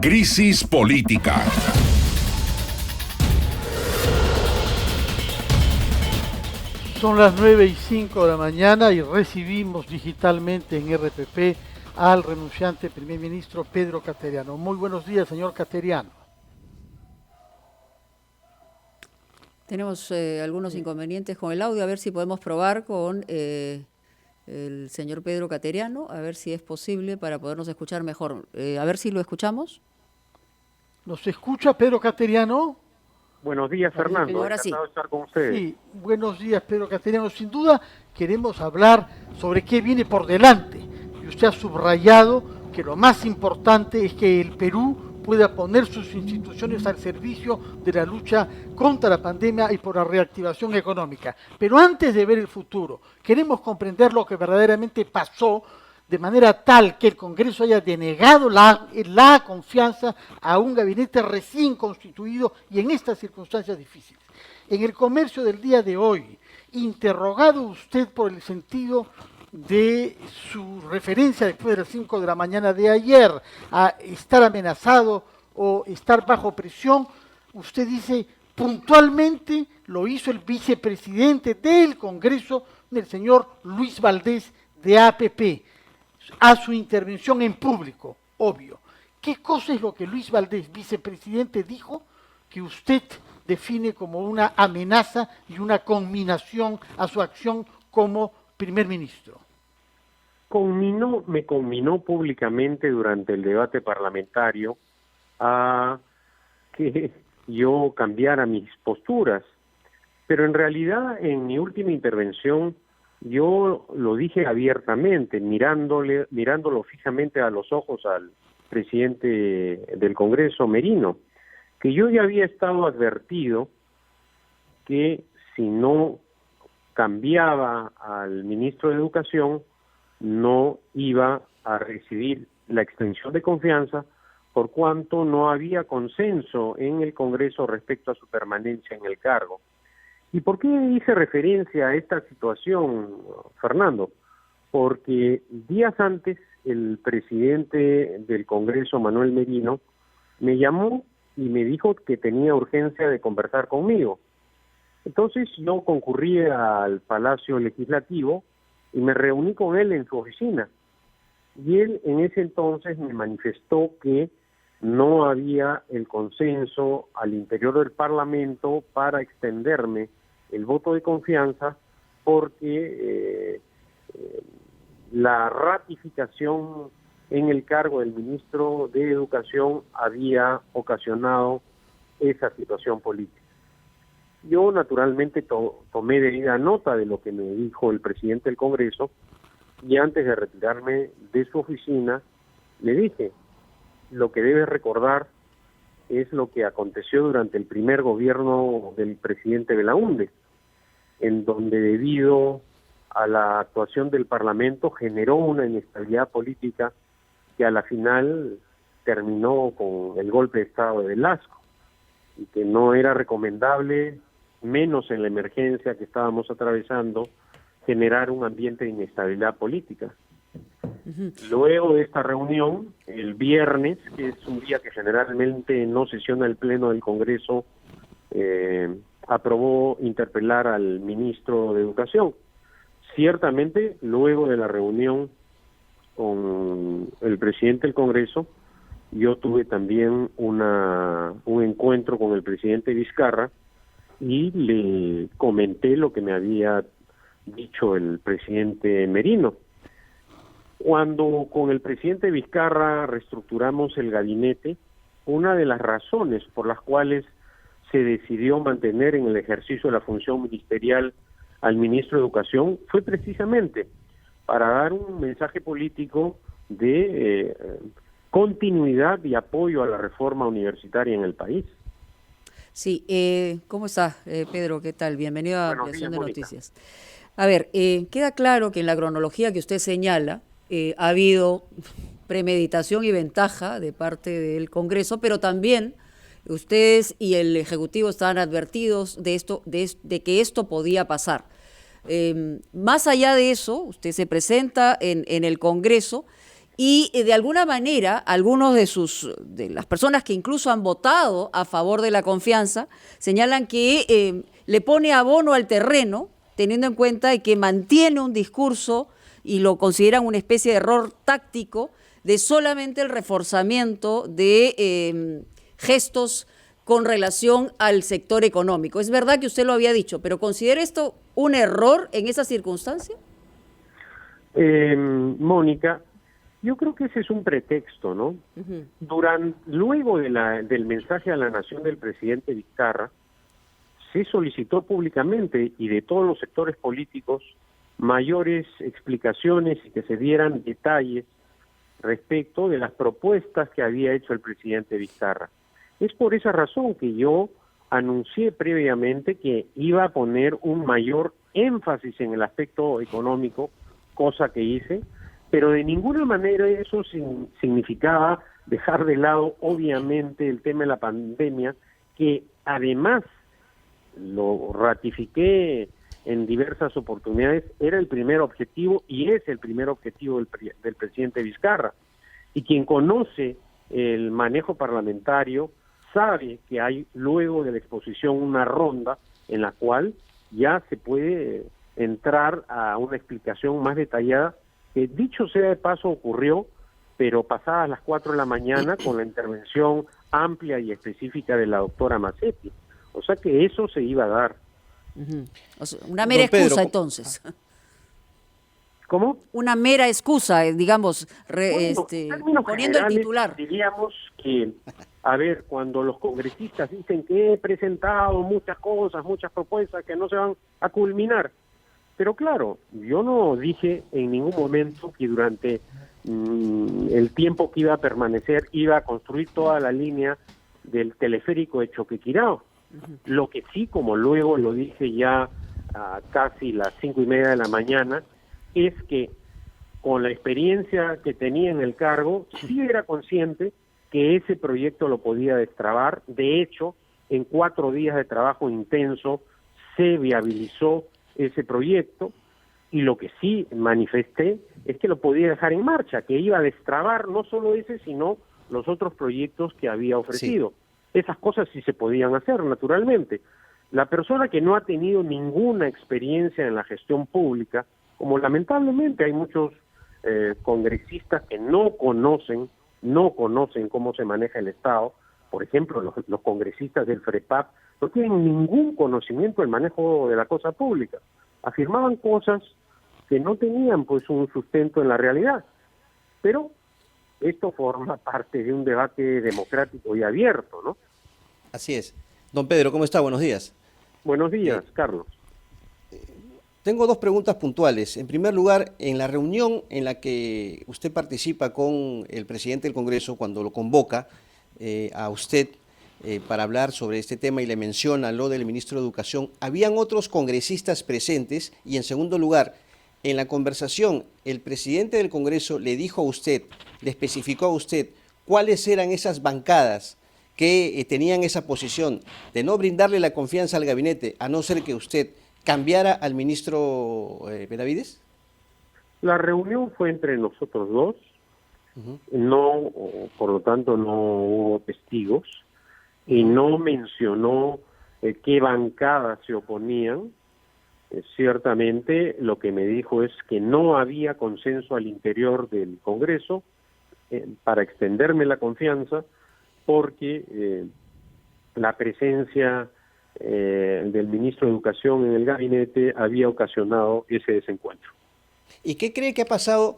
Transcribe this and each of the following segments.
Crisis política. Son las 9:05 de la mañana y recibimos digitalmente en RPP al renunciante primer ministro Pedro Cateriano. Muy buenos días, señor Cateriano. Tenemos algunos inconvenientes con el audio, a ver si podemos probar con el señor Pedro Cateriano, a ver si es posible para podernos escuchar mejor. A ver si lo escuchamos. ¿Nos escucha Pedro Cateriano? Buenos días, Fernando. Ahora sí. Encantado de estar con ustedes. Sí, buenos días, Pedro Cateriano. Sin duda queremos hablar sobre qué viene por delante. Y usted ha subrayado que lo más importante es que el Perú pueda poner sus instituciones al servicio de la lucha contra la pandemia y por la reactivación económica. Pero antes de ver el futuro, queremos comprender lo que verdaderamente pasó de manera tal que el Congreso haya denegado la confianza a un gabinete recién constituido y en estas circunstancias difíciles. En el comercio del día de hoy, interrogado usted por el sentido de su referencia después de las 5 de la mañana de ayer a estar amenazado o estar bajo presión, usted dice puntualmente lo hizo el vicepresidente del Congreso, el señor Luis Valdés de APP, a su intervención en público, obvio. ¿Qué cosa es lo que Luis Valdés, vicepresidente, dijo que usted define como una amenaza y una conminación a su acción como primer ministro? Me conminó públicamente durante el debate parlamentario a que yo cambiara mis posturas, pero en realidad en mi última intervención yo lo dije abiertamente, mirándolo fijamente a los ojos al presidente del Congreso, Merino, que yo ya había estado advertido que si no cambiaba al ministro de Educación, no iba a recibir la extensión de confianza por cuanto no había consenso en el Congreso respecto a su permanencia en el cargo. ¿Y por qué hice referencia a esta situación, Fernando? Porque días antes el presidente del Congreso, Manuel Merino, me llamó y me dijo que tenía urgencia de conversar conmigo. Entonces yo concurrí al Palacio Legislativo y me reuní con él en su oficina. Y él en ese entonces me manifestó que no había el consenso al interior del Parlamento para extenderme el voto de confianza porque la ratificación en el cargo del ministro de Educación había ocasionado esa situación política. Yo naturalmente tomé debida nota de lo que me dijo el presidente del Congreso y antes de retirarme de su oficina le dije, lo que debes recordar es lo que aconteció durante el primer gobierno del presidente Belaúnde, en donde debido a la actuación del Parlamento generó una inestabilidad política que a la final terminó con el golpe de Estado de Velasco y que no era recomendable, menos en la emergencia que estábamos atravesando, generar un ambiente de inestabilidad política. Luego de esta reunión, el viernes, que es un día que generalmente no sesiona el Pleno del Congreso, aprobó interpelar al ministro de Educación. Ciertamente, luego de la reunión con el presidente del Congreso, yo tuve también un encuentro con el presidente Vizcarra y le comenté lo que me había dicho el presidente Merino. Cuando con el presidente Vizcarra reestructuramos el gabinete, una de las razones por las cuales se decidió mantener en el ejercicio de la función ministerial al ministro de Educación fue precisamente para dar un mensaje político de continuidad y apoyo a la reforma universitaria en el país. Sí, ¿cómo está, Pedro? ¿Qué tal? Bienvenido a Ampliación de Mónica. Noticias. A ver, queda claro que en la cronología que usted señala ha habido premeditación y ventaja de parte del Congreso, pero también ustedes y el Ejecutivo estaban advertidos de que esto podía pasar. Más allá de eso, usted se presenta en el Congreso y de alguna manera algunos de las personas que incluso han votado a favor de la confianza señalan que le pone abono al terreno, teniendo en cuenta que mantiene un discurso y lo consideran una especie de error táctico de solamente el reforzamiento de gestos con relación al sector económico. Es verdad que usted lo había dicho, pero ¿considera esto un error en esa circunstancia? Mónica, yo creo que ese es un pretexto, ¿no? Luego del mensaje a la nación del presidente Vizcarra, se solicitó públicamente y de todos los sectores políticos mayores explicaciones y que se dieran detalles respecto de las propuestas que había hecho el presidente Vizcarra. Es por esa razón que yo anuncié previamente que iba a poner un mayor énfasis en el aspecto económico, cosa que hice, pero de ninguna manera eso significaba dejar de lado, obviamente, el tema de la pandemia, que además lo ratifiqué en diversas oportunidades, era el primer objetivo y es el primer objetivo del presidente Vizcarra. Y quien conoce el manejo parlamentario sabe que hay luego de la exposición una ronda en la cual ya se puede entrar a una explicación más detallada, que dicho sea de paso ocurrió, pero pasadas las 4 de la mañana con la intervención amplia y específica de la doctora Mazzetti. O sea que eso se iba a dar. O sea, una mera excusa, entonces. ¿Cómo? Una mera excusa, digamos, poniendo el generales, titular. Diríamos que, a ver, cuando los congresistas dicen que he presentado muchas cosas, muchas propuestas que no se van a culminar, pero claro, yo no dije en ningún momento que durante el tiempo que iba a permanecer iba a construir toda la línea del teleférico de Choquequirao. Lo que sí, como luego lo dije ya a casi las 5:30 de la mañana, es que con la experiencia que tenía en el cargo, sí era consciente que ese proyecto lo podía destrabar. De hecho, en 4 días de trabajo intenso se viabilizó ese proyecto, y lo que sí manifesté es que lo podía dejar en marcha, que iba a destrabar no solo ese, sino los otros proyectos que había ofrecido. Sí. Esas cosas sí se podían hacer, naturalmente. La persona que no ha tenido ninguna experiencia en la gestión pública, como lamentablemente hay muchos congresistas que no conocen cómo se maneja el Estado, por ejemplo, los congresistas del FREPAP no tienen ningún conocimiento del manejo de la cosa pública. Afirmaban cosas que no tenían pues un sustento en la realidad. Pero esto forma parte de un debate democrático y abierto, ¿no? Así es. Don Pedro, ¿cómo está? Buenos días. Buenos días, Carlos. Tengo 2 preguntas puntuales. En primer lugar, en la reunión en la que usted participa con el presidente del Congreso, cuando lo convoca a usted para hablar sobre este tema y le menciona lo del ministro de Educación, ¿habían otros congresistas presentes? Y en segundo lugar, en la conversación, el presidente del Congreso le dijo a usted, le especificó a usted cuáles eran esas bancadas que tenían esa posición de no brindarle la confianza al gabinete, a no ser que usted cambiara al ministro Benavides. La reunión fue entre nosotros dos, no, por lo tanto no hubo testigos, y no mencionó qué bancadas se oponían. Ciertamente lo que me dijo es que no había consenso al interior del Congreso para extenderme la confianza, porque la presencia del ministro de Educación en el gabinete había ocasionado ese desencuentro. ¿Y qué cree que ha pasado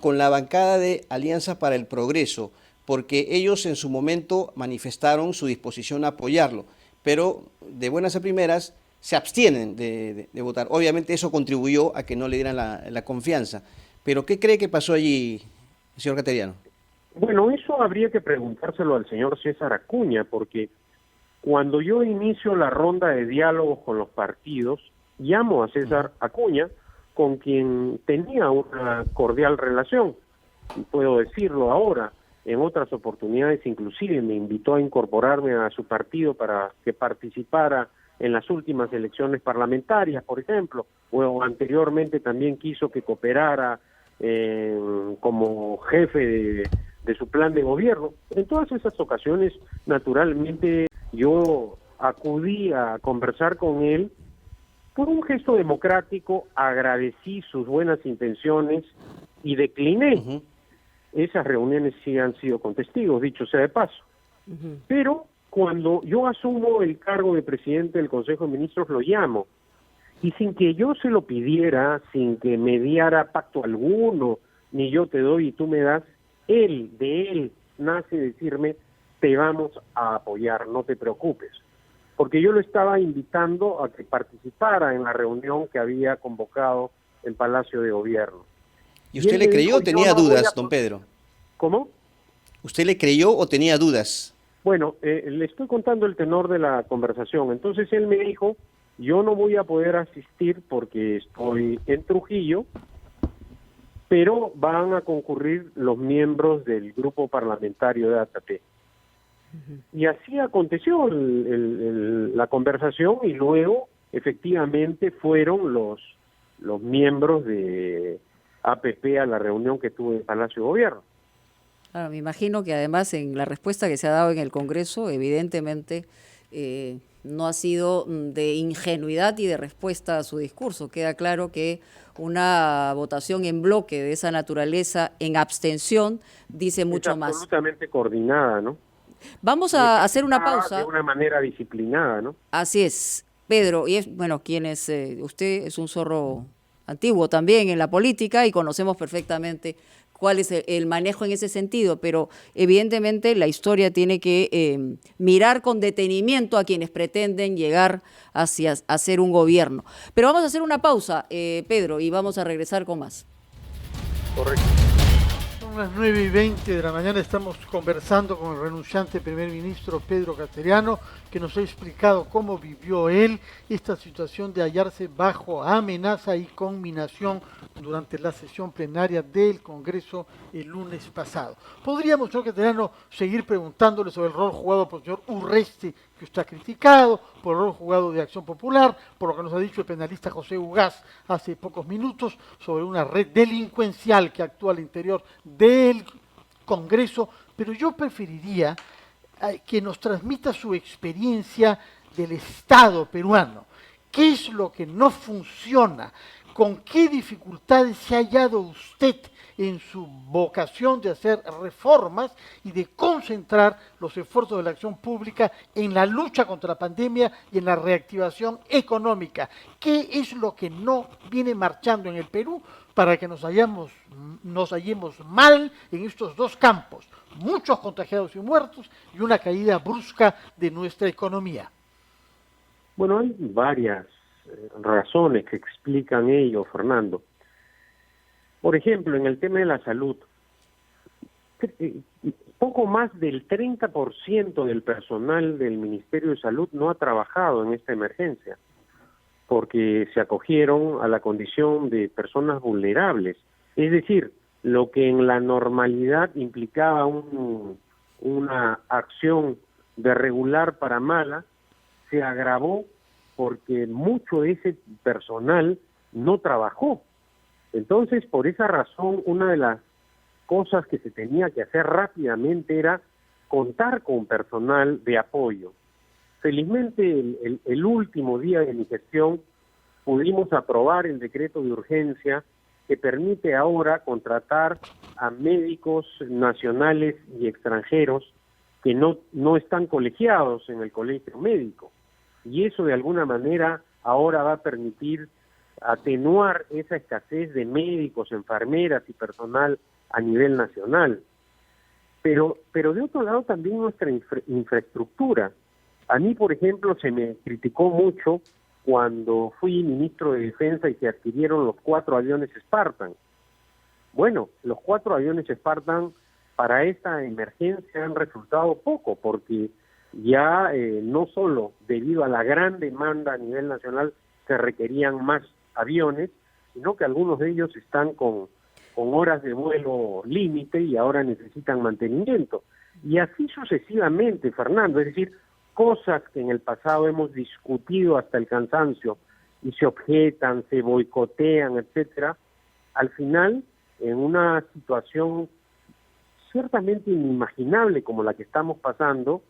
con la bancada de Alianza para el Progreso? Porque ellos en su momento manifestaron su disposición a apoyarlo, pero de buenas a primeras se abstienen de votar. Obviamente eso contribuyó a que no le dieran la confianza. Pero ¿qué cree que pasó allí, señor Cateriano? Bueno, eso habría que preguntárselo al señor César Acuña, porque cuando yo inicio la ronda de diálogos con los partidos, llamo a César Acuña, con quien tenía una cordial relación, y puedo decirlo ahora. En otras oportunidades inclusive me invitó a incorporarme a su partido para que participara en las últimas elecciones parlamentarias, por ejemplo, o anteriormente también quiso que cooperara como jefe de su plan de gobierno. En todas esas ocasiones, naturalmente, yo acudí a conversar con él por un gesto democrático, agradecí sus buenas intenciones y decliné. Esas reuniones sí han sido con testigos, dicho sea de paso. Pero cuando yo asumo el cargo de presidente del Consejo de Ministros, lo llamo. Y sin que yo se lo pidiera, sin que mediara pacto alguno, ni yo te doy y tú me das, de él nace decirme, te vamos a apoyar, no te preocupes. Porque yo lo estaba invitando a que participara en la reunión que había convocado el Palacio de Gobierno. ¿Y usted le creyó o tenía dudas, don Pedro? ¿Cómo? ¿Usted le creyó o tenía dudas? Bueno, le estoy contando el tenor de la conversación. Entonces él me dijo, yo no voy a poder asistir porque estoy en Trujillo, pero van a concurrir los miembros del grupo parlamentario de ATP. Y así aconteció la conversación y luego efectivamente fueron los miembros de APP a la reunión que tuve en Palacio de Gobierno. Claro, me imagino que además en la respuesta que se ha dado en el Congreso, evidentemente no ha sido de ingenuidad y de respuesta a su discurso. Queda claro que una votación en bloque de esa naturaleza, en abstención, dice mucho más. Absolutamente coordinada, ¿no? Vamos a hacer una pausa. De una manera disciplinada, ¿no? Así es, Pedro. Y usted es un zorro antiguo también en la política y conocemos perfectamente cuál es el manejo en ese sentido, pero evidentemente la historia tiene que mirar con detenimiento a quienes pretenden llegar hacia hacer un gobierno. Pero vamos a hacer una pausa, Pedro, y vamos a regresar con más. Correcto. Son las 9:20 de la mañana, estamos conversando con el renunciante primer ministro Pedro Cateriano, que nos ha explicado cómo vivió él esta situación de hallarse bajo amenaza y conminación durante la sesión plenaria del Congreso el lunes pasado. Podríamos, señor Cateriano, seguir preguntándole sobre el rol jugado por el señor Urresti, que usted ha criticado, por el rol jugado de Acción Popular, por lo que nos ha dicho el penalista José Ugaz hace pocos minutos, sobre una red delincuencial que actúa al interior del Congreso, pero yo preferiría que nos transmita su experiencia del Estado peruano. ¿Qué es lo que no funciona? ¿Con qué dificultades se ha hallado usted en su vocación de hacer reformas y de concentrar los esfuerzos de la acción pública en la lucha contra la pandemia y en la reactivación económica? ¿Qué es lo que no viene marchando en el Perú para que nos hallemos mal en estos dos campos? Muchos contagiados y muertos y una caída brusca de nuestra economía. Bueno, hay varias razones que explican ello, Fernando. Por ejemplo, en el tema de la salud, poco más del 30% del personal del Ministerio de Salud no ha trabajado en esta emergencia, porque se acogieron a la condición de personas vulnerables. Es decir, lo que en la normalidad implicaba una acción de regular para mala, se agravó porque mucho de ese personal no trabajó. Entonces, por esa razón, una de las cosas que se tenía que hacer rápidamente era contar con personal de apoyo. Felizmente, el último día de mi gestión, pudimos aprobar el decreto de urgencia que permite ahora contratar a médicos nacionales y extranjeros que no están colegiados en el colegio médico. Y eso de alguna manera ahora va a permitir atenuar esa escasez de médicos, enfermeras y personal a nivel nacional. Pero de otro lado también nuestra infraestructura. A mí, por ejemplo, se me criticó mucho cuando fui ministro de Defensa y se adquirieron los 4 aviones Spartan. Bueno, los 4 aviones Spartan para esta emergencia han resultado poco, porque ya no solo debido a la gran demanda a nivel nacional se requerían más aviones, sino que algunos de ellos están con horas de vuelo límite y ahora necesitan mantenimiento. Y así sucesivamente, Fernando, es decir, cosas que en el pasado hemos discutido hasta el cansancio y se objetan, se boicotean, etcétera, al final en una situación ciertamente inimaginable como la que estamos pasando,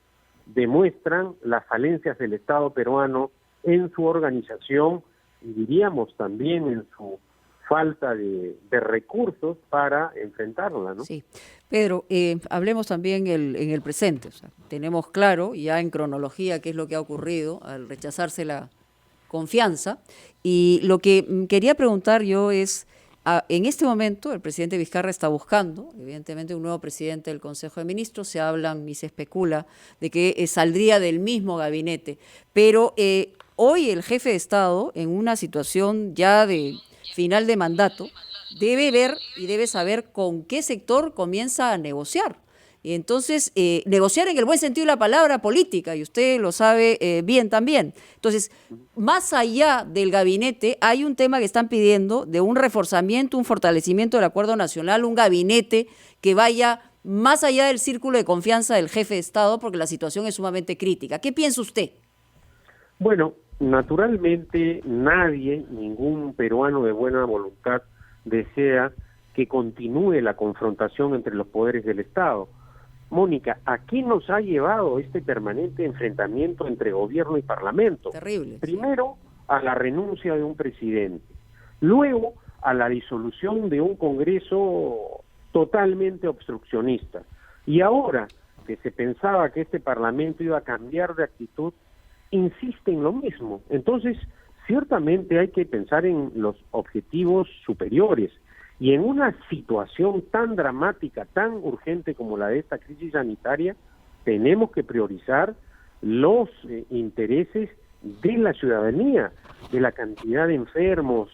demuestran las falencias del Estado peruano en su organización y diríamos también en su falta de recursos para enfrentarla, ¿no? Sí. Pedro, hablemos también en el presente. O sea, tenemos claro ya en cronología qué es lo que ha ocurrido al rechazarse la confianza. Y lo que quería preguntar yo es, en este momento el presidente Vizcarra está buscando, evidentemente, un nuevo presidente del Consejo de Ministros. Se hablan y se especula de que saldría del mismo gabinete. Pero hoy el jefe de Estado, en una situación ya de final de mandato, debe ver y debe saber con qué sector comienza a negociar. Y entonces, negociar en el buen sentido de la palabra política, y usted lo sabe bien también. Entonces, más allá del gabinete, hay un tema que están pidiendo de un reforzamiento, un fortalecimiento del acuerdo nacional, un gabinete que vaya más allá del círculo de confianza del jefe de Estado, porque la situación es sumamente crítica. ¿Qué piensa usted? Bueno, naturalmente nadie, ningún peruano de buena voluntad desea que continúe la confrontación entre los poderes del Estado. Mónica, ¿a qué nos ha llevado este permanente enfrentamiento entre gobierno y parlamento? Terrible. Primero, a la renuncia de un presidente. Luego, a la disolución de un Congreso totalmente obstruccionista. Y ahora, que se pensaba que este parlamento iba a cambiar de actitud, insiste en lo mismo. Entonces, ciertamente hay que pensar en los objetivos superiores. Y en una situación tan dramática, tan urgente como la de esta crisis sanitaria, tenemos que priorizar los intereses de la ciudadanía, de la cantidad de enfermos,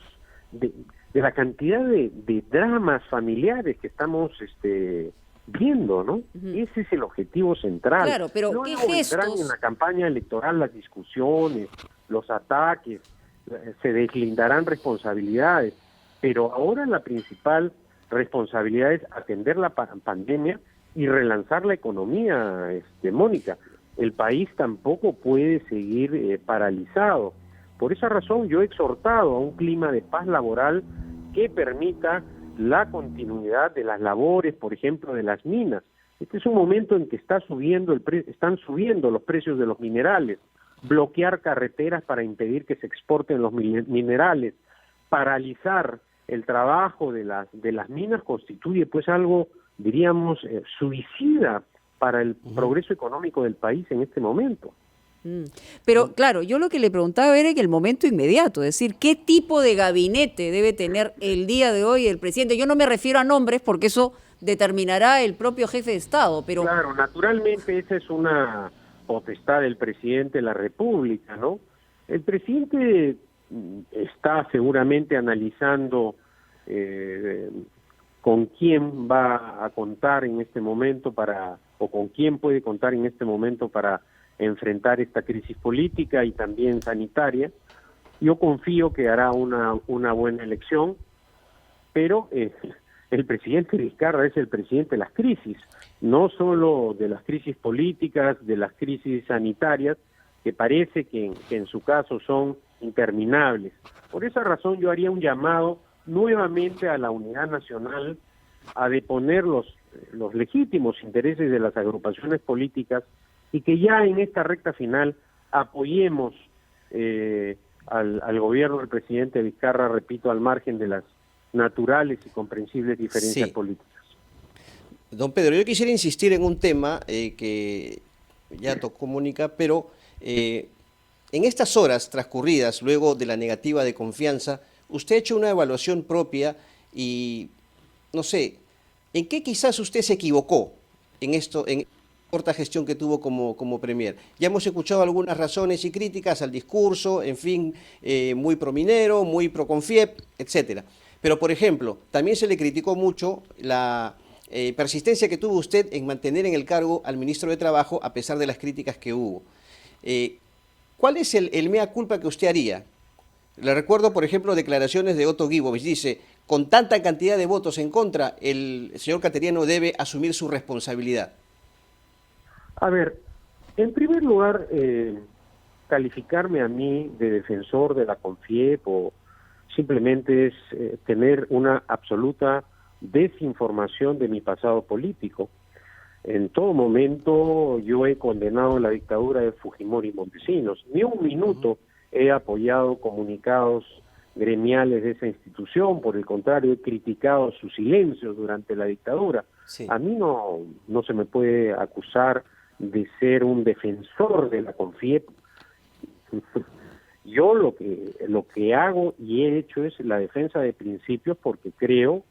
de la cantidad de dramas familiares que estamos viendo, ¿no? Ese es el objetivo central. Claro, pero luego ¿qué vendrán gestos? en la campaña electoral las discusiones, los ataques, se deslindarán responsabilidades, pero ahora la principal responsabilidad es atender la pandemia y relanzar la economía, Mónica. El país tampoco puede seguir paralizado. Por esa razón yo he exhortado a un clima de paz laboral que permita la continuidad de las labores, por ejemplo, de las minas. Este es un momento en que están subiendo los precios de los minerales, bloquear carreteras para impedir que se exporten los minerales, paralizar el trabajo de las minas constituye pues algo, diríamos, suicida para el progreso económico del país en este momento. Pero claro, yo lo que le preguntaba era en el momento inmediato, es decir, ¿qué tipo de gabinete debe tener el día de hoy el presidente? Yo no me refiero a nombres porque eso determinará el propio jefe de Estado, pero... Claro, naturalmente esa es una potestad del presidente de la República, ¿no? El presidente está seguramente analizando con quién va a contar en este momento o con quién puede contar en este momento para enfrentar esta crisis política y también sanitaria. Yo confío que hará una buena elección, pero el presidente Vizcarra es el presidente de las crisis, no solo de las crisis políticas, de las crisis sanitarias, que parece que en su caso son interminables. Por esa razón yo haría un llamado nuevamente a la unidad nacional, a deponer los legítimos intereses de las agrupaciones políticas y que ya en esta recta final apoyemos al gobierno del presidente Vizcarra, repito, al margen de las naturales y comprensibles diferencias políticas. Don Pedro, yo quisiera insistir en un tema que ya tocó Mónica, pero en estas horas transcurridas luego de la negativa de confianza, usted ha hecho una evaluación propia y, no sé, ¿en qué quizás usted se equivocó en corta gestión que tuvo como premier? Ya hemos escuchado algunas razones y críticas al discurso, en fin, muy prominero, muy pro Confiep, etcétera. Pero, por ejemplo, también se le criticó mucho la persistencia que tuvo usted en mantener en el cargo al ministro de Trabajo a pesar de las críticas que hubo. ¿Cuál es el mea culpa que usted haría? Le recuerdo, por ejemplo, declaraciones de Otto Guibovich. Dice, con tanta cantidad de votos en contra, el señor Cateriano debe asumir su responsabilidad. A ver, en primer lugar, calificarme a mí de defensor de la Confiep o simplemente es tener una absoluta desinformación de mi pasado político. En todo momento yo he condenado la dictadura de Fujimori y Montesinos. Ni un minuto he apoyado comunicados gremiales de esa institución, por el contrario, he criticado su silencio durante la dictadura. Sí. A mí no se me puede acusar de ser un defensor de la CONFIEP. Yo lo que hago y he hecho es la defensa de principios, porque creo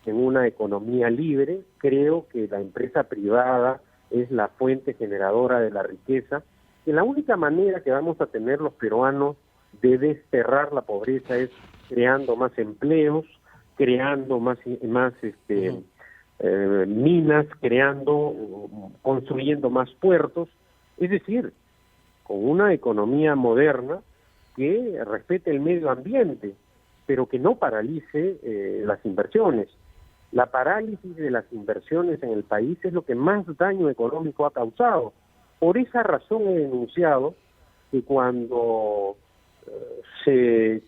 en una economía libre, creo que la empresa privada es la fuente generadora de la riqueza, y la única manera que vamos a tener los peruanos de desterrar la pobreza es creando más empleos, creando más minas, construyendo más puertos, es decir, con una economía moderna que respete el medio ambiente, pero que no paralice las inversiones. La parálisis de las inversiones en el país es lo que más daño económico ha causado. Por esa razón he denunciado que cuando se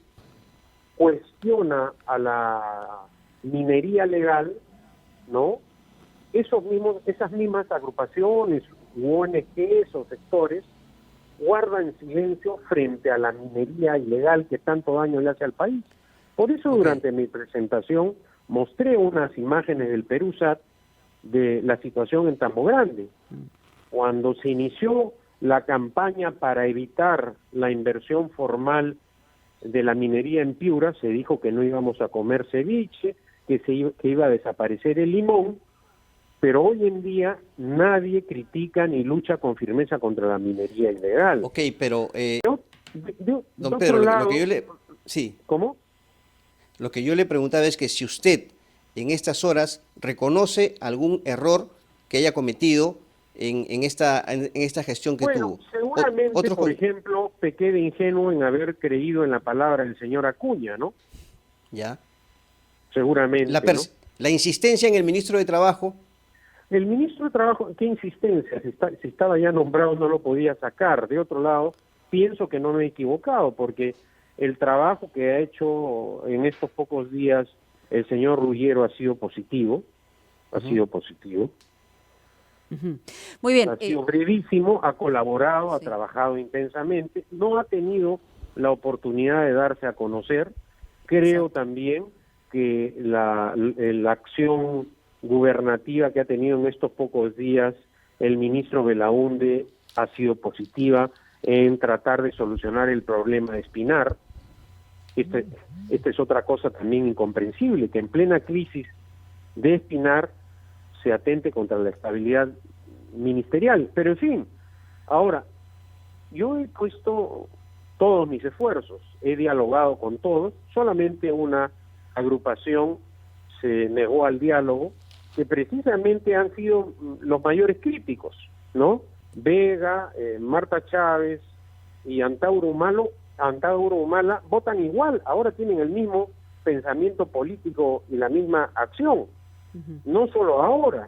cuestiona a la minería legal, ¿no? Esas mismas agrupaciones u ONGs o sectores guardan silencio frente a la minería ilegal que tanto daño le hace al país. Por eso durante mi presentación mostré unas imágenes del Perusat de la situación en Tambo Grande. Cuando se inició la campaña para evitar la inversión formal de la minería en Piura, se dijo que no íbamos a comer ceviche, que iba a desaparecer el limón, pero hoy en día nadie critica ni lucha con firmeza contra la minería ilegal. Ok, pero... don Pedro, lo que yo le... Sí. ¿Cómo? Lo que yo le preguntaba es que si usted en estas horas reconoce algún error que haya cometido en esta gestión que tuvo. Seguramente, por ejemplo, pequé de ingenuo en haber creído en la palabra del señor Acuña, ¿no? Ya. Seguramente, la insistencia en el ministro de Trabajo. El ministro de Trabajo, ¿qué insistencia? Si estaba ya nombrado no lo podía sacar. De otro lado, pienso que no me he equivocado, porque el trabajo que ha hecho en estos pocos días el señor Ruggiero ha sido positivo, Muy bien. Ha sido brevísimo, ha colaborado, ha trabajado intensamente, no ha tenido la oportunidad de darse a conocer. Creo también que la acción gubernativa que ha tenido en estos pocos días el ministro Belaúnde ha sido positiva en tratar de solucionar el problema de Espinar. Esta es otra cosa también incomprensible, que en plena crisis de Espinar se atente contra la estabilidad ministerial. Pero en fin, ahora, yo he puesto todos mis esfuerzos, he dialogado con todos, solamente una agrupación se negó al diálogo, que precisamente han sido los mayores críticos, ¿no? Vega, Marta Chávez y Antauro Humala votan igual, ahora tienen el mismo pensamiento político y la misma acción. No solo ahora,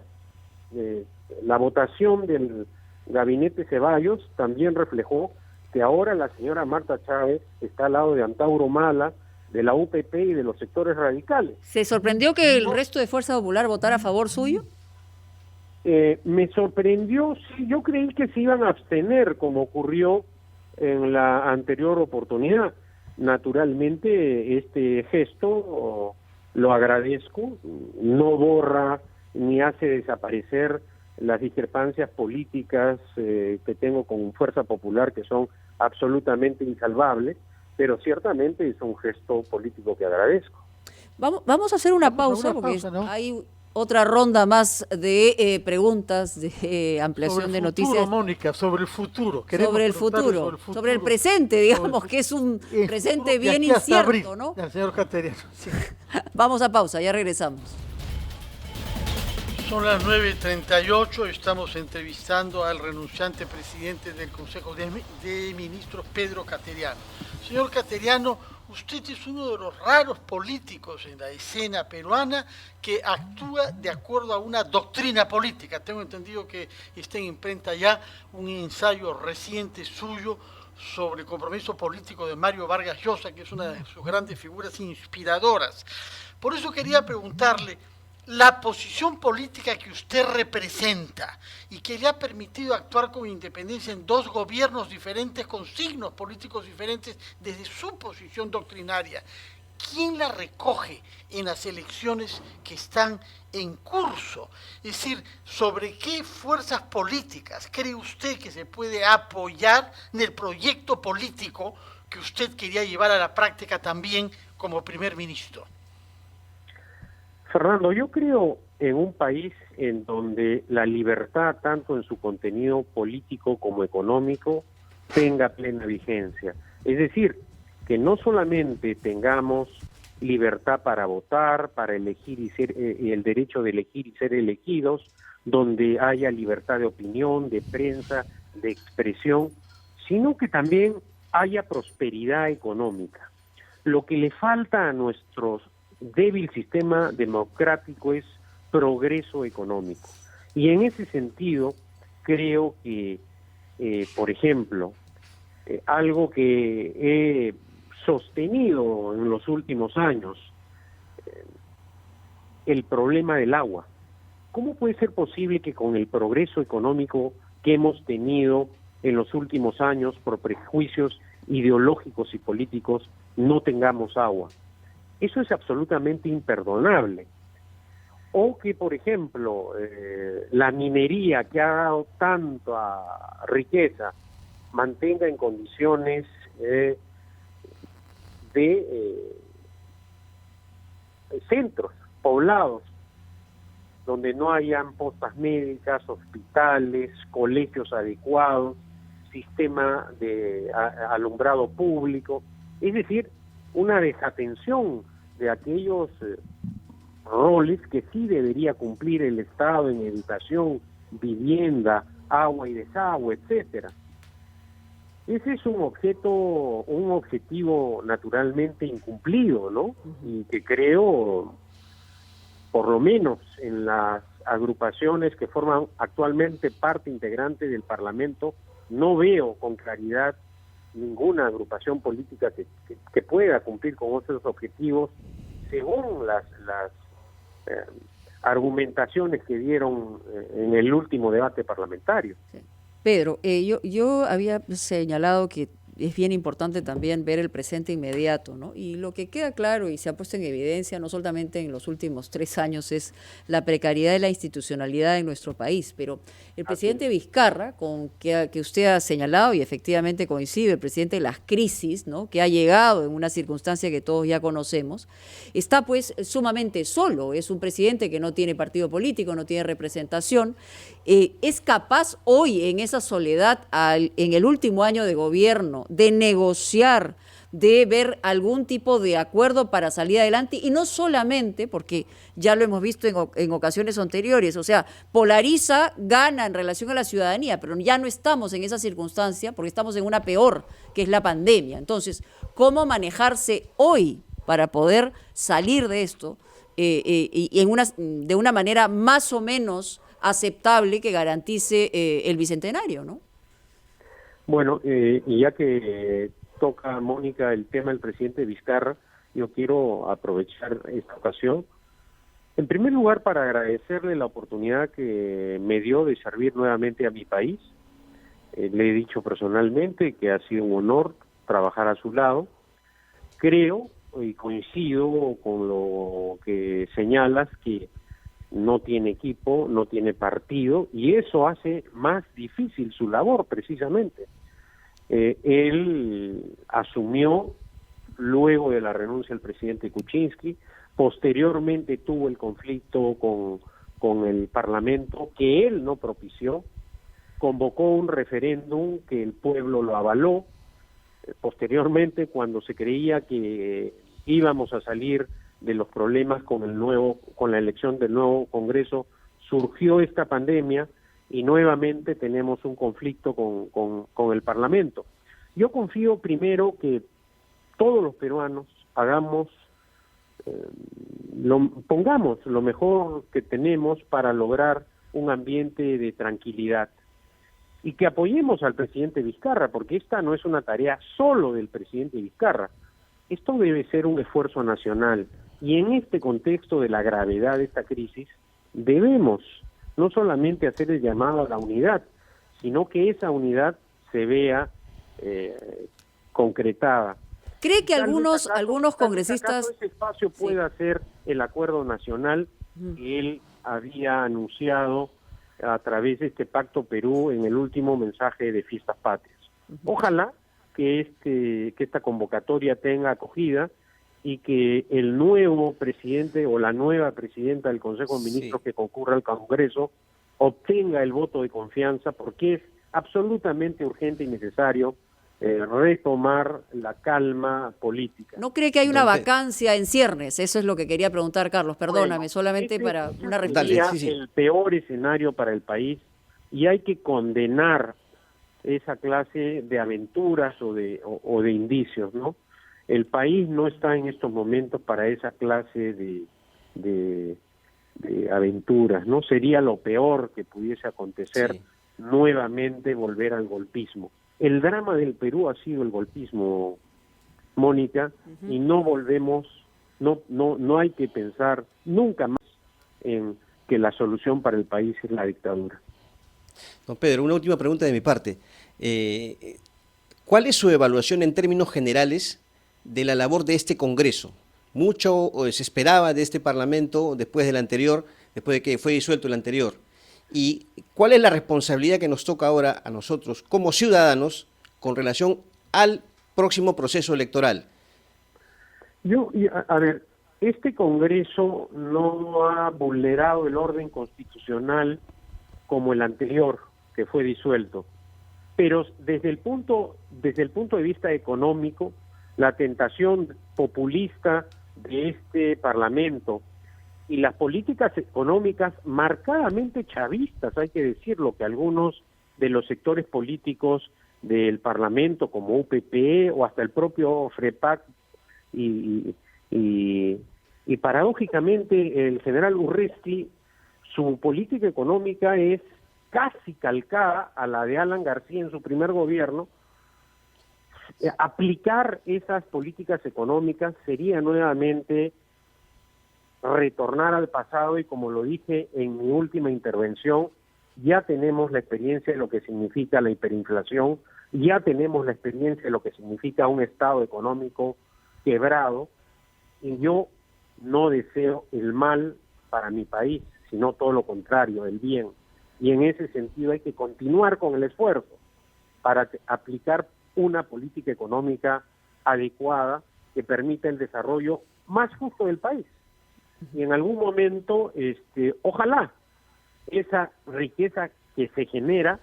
la votación del gabinete Ceballos también reflejó que ahora la señora Marta Chávez está al lado de Antauro Humala, de la UPP y de los sectores radicales. ¿Se sorprendió que el resto de Fuerza Popular votara a favor suyo? Me sorprendió, sí, yo creí que se iban a abstener, como ocurrió en la anterior oportunidad. Naturalmente, este gesto lo agradezco, no borra ni hace desaparecer las discrepancias políticas que tengo con Fuerza Popular, que son absolutamente insalvables, pero ciertamente es un gesto político que agradezco. Vamos a hacer una pausa, porque ¿no? Hay otra ronda más de preguntas, de ampliación de noticias. Mónica, sobre el futuro. Sobre el futuro, sobre el presente, digamos, que es un presente bien incierto, ¿no? El señor Cateriano. Sí. Vamos a pausa, ya regresamos. Son las 9:38, estamos entrevistando al renunciante presidente del Consejo de Ministros, Pedro Cateriano. Señor Cateriano, usted es uno de los raros políticos en la escena peruana que actúa de acuerdo a una doctrina política. Tengo entendido que está en imprenta ya un ensayo reciente suyo sobre el compromiso político de Mario Vargas Llosa, que es una de sus grandes figuras inspiradoras. Por eso quería preguntarle, la posición política que usted representa y que le ha permitido actuar con independencia en dos gobiernos diferentes con signos políticos diferentes desde su posición doctrinaria, ¿quién la recoge en las elecciones que están en curso? Es decir, ¿sobre qué fuerzas políticas cree usted que se puede apoyar en el proyecto político que usted quería llevar a la práctica también como primer ministro? Fernando, yo creo en un país en donde la libertad, tanto en su contenido político como económico, tenga plena vigencia. Es decir, que no solamente tengamos libertad para votar, para elegir y el derecho de elegir y ser elegidos, donde haya libertad de opinión, de prensa, de expresión, sino que también haya prosperidad económica. Lo que le falta a nuestro débil sistema democrático es progreso económico. Y en ese sentido, creo que, por ejemplo, algo que he sostenido en los últimos años, el problema del agua. ¿Cómo puede ser posible que con el progreso económico que hemos tenido en los últimos años por prejuicios ideológicos y políticos no tengamos agua? Eso es absolutamente imperdonable. O que, por ejemplo, la minería que ha dado tanta riqueza mantenga en condiciones de centros poblados donde no hayan postas médicas, hospitales, colegios adecuados, sistema de alumbrado público, es decir, una desatención de aquellos roles que sí debería cumplir el Estado en educación, vivienda, agua y desagüe, etcétera. Ese es un objetivo naturalmente incumplido, ¿no? Y que creo, por lo menos en las agrupaciones que forman actualmente parte integrante del Parlamento, no veo con claridad ninguna agrupación política que pueda cumplir con esos objetivos según las argumentaciones que dieron en el último debate parlamentario. Sí. Pedro, yo había señalado que es bien importante también ver el presente inmediato, ¿no? Y lo que queda claro y se ha puesto en evidencia, no solamente en los últimos 3 años, es la precariedad de la institucionalidad en nuestro país. Pero el presidente Vizcarra, que usted ha señalado, y efectivamente coincide, el presidente de las crisis, ¿no?, que ha llegado en una circunstancia que todos ya conocemos, está pues sumamente solo. Es un presidente que no tiene partido político, no tiene representación. Es capaz hoy, en esa soledad, en el último año de gobierno, de negociar, de ver algún tipo de acuerdo para salir adelante, y no solamente, porque ya lo hemos visto en ocasiones anteriores, o sea, polariza, gana en relación a la ciudadanía, pero ya no estamos en esa circunstancia porque estamos en una peor, que es la pandemia. Entonces, ¿cómo manejarse hoy para poder salir de esto y de una manera más o menos aceptable que garantice el bicentenario, ¿no? Bueno, y ya que toca, Mónica, el tema del presidente Vizcarra, yo quiero aprovechar esta ocasión, en primer lugar, para agradecerle la oportunidad que me dio de servir nuevamente a mi país. Le he dicho personalmente que ha sido un honor trabajar a su lado. Creo y coincido con lo que señalas, que no tiene equipo, no tiene partido, y eso hace más difícil su labor, precisamente. Él asumió luego de la renuncia del presidente Kuczynski, posteriormente tuvo el conflicto con el Parlamento, que él no propició, convocó un referéndum que el pueblo lo avaló. Posteriormente, cuando se creía que íbamos a salir de los problemas con la elección del nuevo Congreso, surgió esta pandemia y nuevamente tenemos un conflicto con el Parlamento. Yo confío primero que todos los peruanos pongamos lo mejor que tenemos para lograr un ambiente de tranquilidad y que apoyemos al presidente Vizcarra, porque esta no es una tarea solo del presidente Vizcarra. Esto debe ser un esfuerzo nacional Y en este contexto de la gravedad de esta crisis, debemos no solamente hacer el llamado a la unidad, sino que esa unidad se vea concretada. ¿Cree que Tal vez algunos acaso congresistas... ese espacio pueda ser el acuerdo nacional que él había anunciado a través de este Pacto Perú en el último mensaje de Fiestas Patrias? Ojalá que esta convocatoria tenga acogida y que el nuevo presidente o la nueva presidenta del Consejo de Ministros que concurra al Congreso obtenga el voto de confianza, porque es absolutamente urgente y necesario retomar la calma política. ¿No cree que hay una vacancia en ciernes? Eso es lo que quería preguntar, Carlos. Perdóname, Bueno, solamente ese una sería reflexión. el peor escenario para el país, y hay que condenar esa clase de aventuras o de indicios, ¿no? El país no está en estos momentos para esa clase de aventuras, ¿no? Sería lo peor que pudiese acontecer nuevamente volver al golpismo. El drama del Perú ha sido el golpismo, Mónica, y no volvemos, no hay que pensar nunca más en que la solución para el país es la dictadura. Don Pedro, una última pregunta de mi parte. ¿Cuál es su evaluación en términos generales de la labor de este Congreso? Mucho se esperaba de este Parlamento después del anterior, después de que fue disuelto el anterior. ¿Y cuál es la responsabilidad que nos toca ahora a nosotros como ciudadanos con relación al próximo proceso electoral? A ver, este Congreso no ha vulnerado el orden constitucional como el anterior, que fue disuelto, pero desde el punto de vista económico, la tentación populista de este Parlamento y las políticas económicas marcadamente chavistas, hay que decirlo, que algunos de los sectores políticos del Parlamento, como UPP o hasta el propio FREPAC y paradójicamente el general Urresti, su política económica es casi calcada a la de Alan García en su primer gobierno. Aplicar esas políticas económicas sería nuevamente retornar al pasado, y como lo dije en mi última intervención, ya tenemos la experiencia de lo que significa la hiperinflación, ya tenemos la experiencia de lo que significa un estado económico quebrado, y yo no deseo el mal para mi país, sino todo lo contrario, el bien. Y en ese sentido hay que continuar con el esfuerzo para aplicar una política económica adecuada que permita el desarrollo más justo del país. Y en algún momento, ojalá esa riqueza que se genera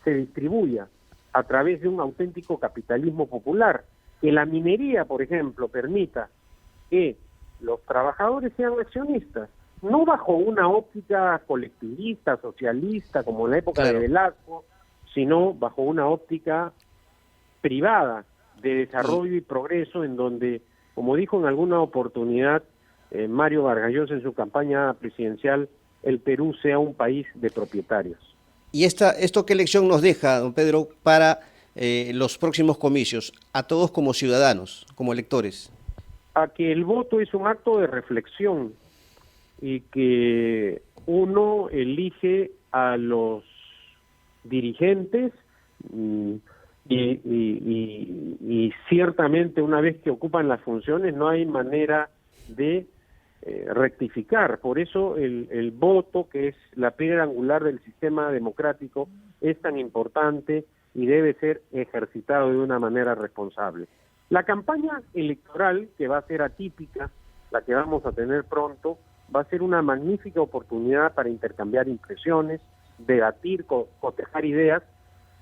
se distribuya a través de un auténtico capitalismo popular, que la minería, por ejemplo, permita que los trabajadores sean accionistas, no bajo una óptica colectivista, socialista, como en la época de Velasco, sino bajo una óptica privada de desarrollo y progreso, en donde, como dijo en alguna oportunidad Mario Vargas Llosa en su campaña presidencial, el Perú sea un país de propietarios. ¿Y esto qué lección nos deja, don Pedro, para los próximos comicios, a todos como ciudadanos, como electores? A que el voto es un acto de reflexión y que uno elige a los dirigentes y ciertamente una vez que ocupan las funciones no hay manera de rectificar. Por eso el voto, que es la piedra angular del sistema democrático, es tan importante y debe ser ejercitado de una manera responsable. La campaña electoral, que va a ser atípica, la que vamos a tener pronto, va a ser una magnífica oportunidad para intercambiar impresiones, debatir, cotejar ideas,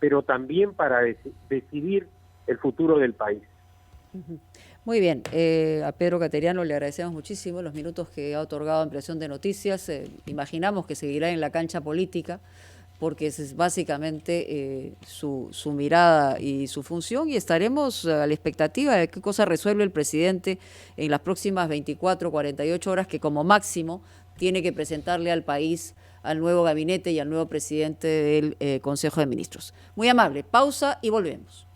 pero también para decidir el futuro del país. Muy bien, a Pedro Cateriano le agradecemos muchísimo los minutos que ha otorgado en Presión de Noticias. Imaginamos que seguirá en la cancha política, porque esa es básicamente su mirada y su función, y estaremos a la expectativa de qué cosa resuelve el presidente en las próximas 24, 48 horas, que como máximo tiene que presentarle al país, al nuevo gabinete y al nuevo presidente del Consejo de Ministros. Muy amable, pausa y volvemos.